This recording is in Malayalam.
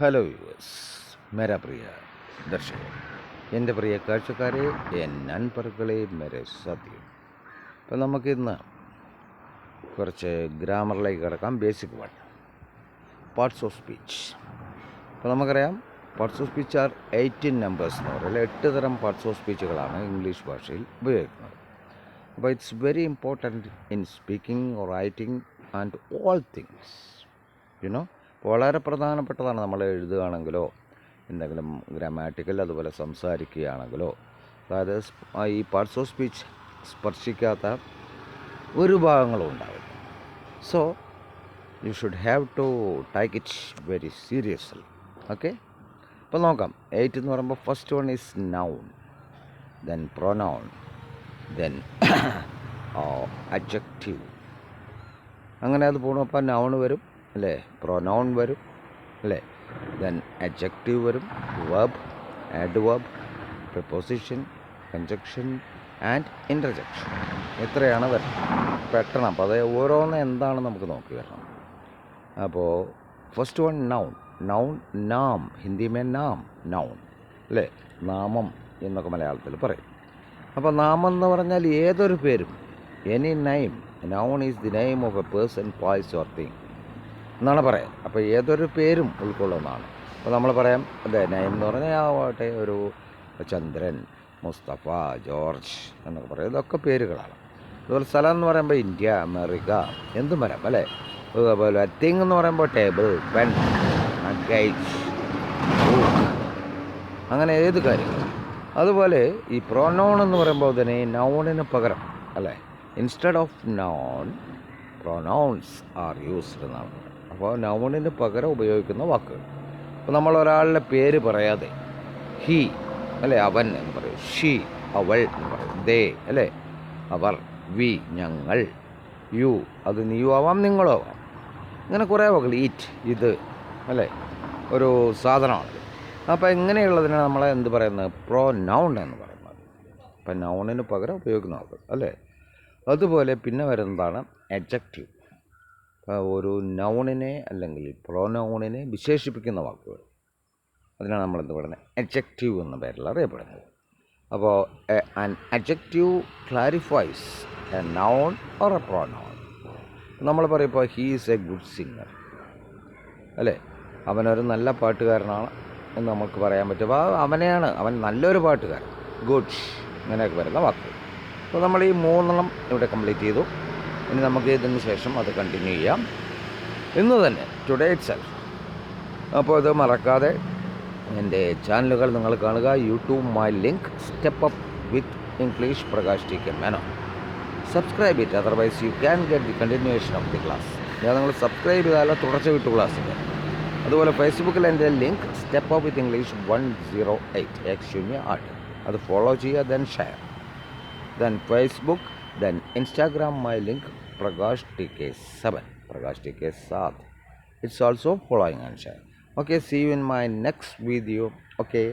ഹലോ യുവേഴ്സ്, മേരാ പ്രിയ ദർശകർ, എൻ്റെ പ്രിയ കാഴ്ചക്കാരെ, നൻപർകളെ, മേരെ സാഥിയോ. അപ്പോൾ നമുക്കിന്ന് കുറച്ച് ഗ്രാമറിലേക്ക് കിടക്കാം. Basic one, parts of speech. അപ്പോൾ നമുക്കറിയാം, parts of speech are 18 numbers എന്ന് പറയുന്നത് 8 തരം പാർട്സ് ഓഫ് സ്പീച്ചുകളാണ് ഇംഗ്ലീഷ് ഭാഷയിൽ ഉപയോഗിക്കുന്നത്. അപ്പോൾ it's very important in speaking or writing and all things you know. വളരെ പ്രധാനപ്പെട്ടതാണ്. നമ്മൾ എഴുതുകയാണെങ്കിലോ എന്തെങ്കിലും ഗ്രാമാറ്റിക്കൽ അതുപോലെ സംസാരിക്കുകയാണെങ്കിലോ, അതായത് ഈ പാർട്സ് ഓഫ് സ്പീച്ച് സ്പർശിക്കാത്ത ഒരു ഭാഗങ്ങളും ഉണ്ടാവില്ല. So you should have to take it very seriously. Okay, അപ്പോൾ നോക്കാം. 8 എന്ന് പറയുമ്പോൾ first one is noun, then pronoun, then adjective. അങ്ങനെ അത് പോകണം. അപ്പോൾ നൗൺ വരും അല്ലേ, പ്രൊനൗൺ വരും അല്ലേ, ദെൻ അഡ്ജക്റ്റീവ് വരും, verb, adverb, preposition, conjunction and interjection. ഇത്രയാണ് വരുന്നത്. പെട്ടെന്ന് അപ്പോൾ അത് ഓരോന്ന് എന്താണെന്ന് നമുക്ക് നോക്കി വരണം. അപ്പോൾ ഫസ്റ്റ് വൺ നൗൺ. നൗൺ നാം, ഹിന്ദി മേ നാം, നൗൺ അല്ലേ, നാമം എന്നൊക്കെ മലയാളത്തിൽ പറയും. അപ്പോൾ നാമം എന്ന് പറഞ്ഞാൽ ഏതൊരു പേരും, any name. Noun is the name of A person, place or thing എന്നാണ് പറയാം. അപ്പോൾ ഏതൊരു പേരും ഉൾക്കൊള്ളുന്നതാണ്. അപ്പോൾ നമ്മൾ പറയാം, അതെ, നെയിം എന്ന് പറഞ്ഞാൽ ആവട്ടെ ഒരു ചന്ദ്രൻ, മുസ്തഫ, ജോർജ് എന്നൊക്കെ പറയും. ഇതൊക്കെ പേരുകളാണ്. അതുപോലെ സ്ഥലം എന്ന് പറയുമ്പോൾ ഇന്ത്യ, അമേരിക്ക, എന്തും വരാം അല്ലേ. അതുപോലെ തിങ് എന്ന് പറയുമ്പോൾ ടേബിൾ, പെൻ, ഗൈഡ്, അങ്ങനെ ഏത് കാര്യങ്ങളും. അതുപോലെ ഈ പ്രൊനൗൺ എന്ന് പറയുമ്പോൾ തന്നെ നൗണിന് പകരം അല്ലേ, instead of noun pronouns are used എന്നാണ്. അപ്പോൾ നൗണിന് പകരം ഉപയോഗിക്കുന്ന വാക്കുകൾ. അപ്പോൾ നമ്മൾ ഒരാളുടെ പേര് പറയാതെ ഹി അല്ലേ, അവൻ എന്ന് പറയും, ഷീ അവൾ എന്ന് പറയും, ദേ അല്ലേ, അവർ, വി ഞങ്ങൾ, യു അത് നീയും ആവാം നിങ്ങളും ആവാം. ഇങ്ങനെ കുറേ വാക്കുകൾ, ഈറ്റ് ഇത് അല്ലേ, ഒരു സാധനമാണ്. അപ്പോൾ ഇങ്ങനെയുള്ളതിനെ നമ്മൾ എന്ത് പറയുന്നത്, പ്രൊനൗൺ എന്ന് പറയുന്നത്. അപ്പം നൗണിന് പകരം ഉപയോഗിക്കുന്ന വാക്കുകൾ അല്ലേ. അതുപോലെ പിന്നെ വരുന്നതാണ് അഡ്ജക്റ്റീവ്. ഒരു നൗണിനെ അല്ലെങ്കിൽ പ്രൊനൗണിനെ വിശേഷിപ്പിക്കുന്ന വാക്കുകൾ, അതിനാണ് നമ്മളെന്ത് പറയുന്നത്, അഡ്ജക്റ്റീവ് എന്ന പേരിൽ അറിയപ്പെടുന്നത്. അപ്പോൾ an adjective clarifies A noun or A pronoun. നമ്മൾ പറയുമ്പോൾ he is A good singer അല്ലേ, അവനൊരു നല്ല പാട്ടുകാരനാണ് എന്ന് നമുക്ക് പറയാൻ പറ്റും. അപ്പോൾ അവൻ നല്ലൊരു പാട്ടുകാരൻ, ഗുഡ്, അങ്ങനെയൊക്കെ വരുന്ന വാക്കുകൾ. അപ്പോൾ നമ്മൾ ഈ 3 ഇവിടെ കംപ്ലീറ്റ് ചെയ്തു. ഇനി നമുക്ക് ഇതിന് ശേഷം അത് കണ്ടിന്യൂ ചെയ്യാം ഇന്ന് തന്നെ, ടുഡേ ഇറ്റ്സെൽഫ്. അപ്പോൾ ഇത് മറക്കാതെ എൻ്റെ ചാനലുകൾ നിങ്ങൾ കാണുക. YouTube my link step up with English Prakash T K Menon. Subscribe it, otherwise you can get the continuation of the class. ഞാൻ നിങ്ങൾ സബ്സ്ക്രൈബ് ചെയ്താൽ തുടർച്ച കിട്ടും ക്ലാസ്സിൽ. അതുപോലെ ഫേസ്ബുക്കിൽ എൻ്റെ link step up with English 108 X08, അത് ഫോളോ ചെയ്യുക, then share, then Facebook, then Instagram my link Prakash TK7, Prakash TK7. It's also following and share. Okay, see you in my next video. Okay.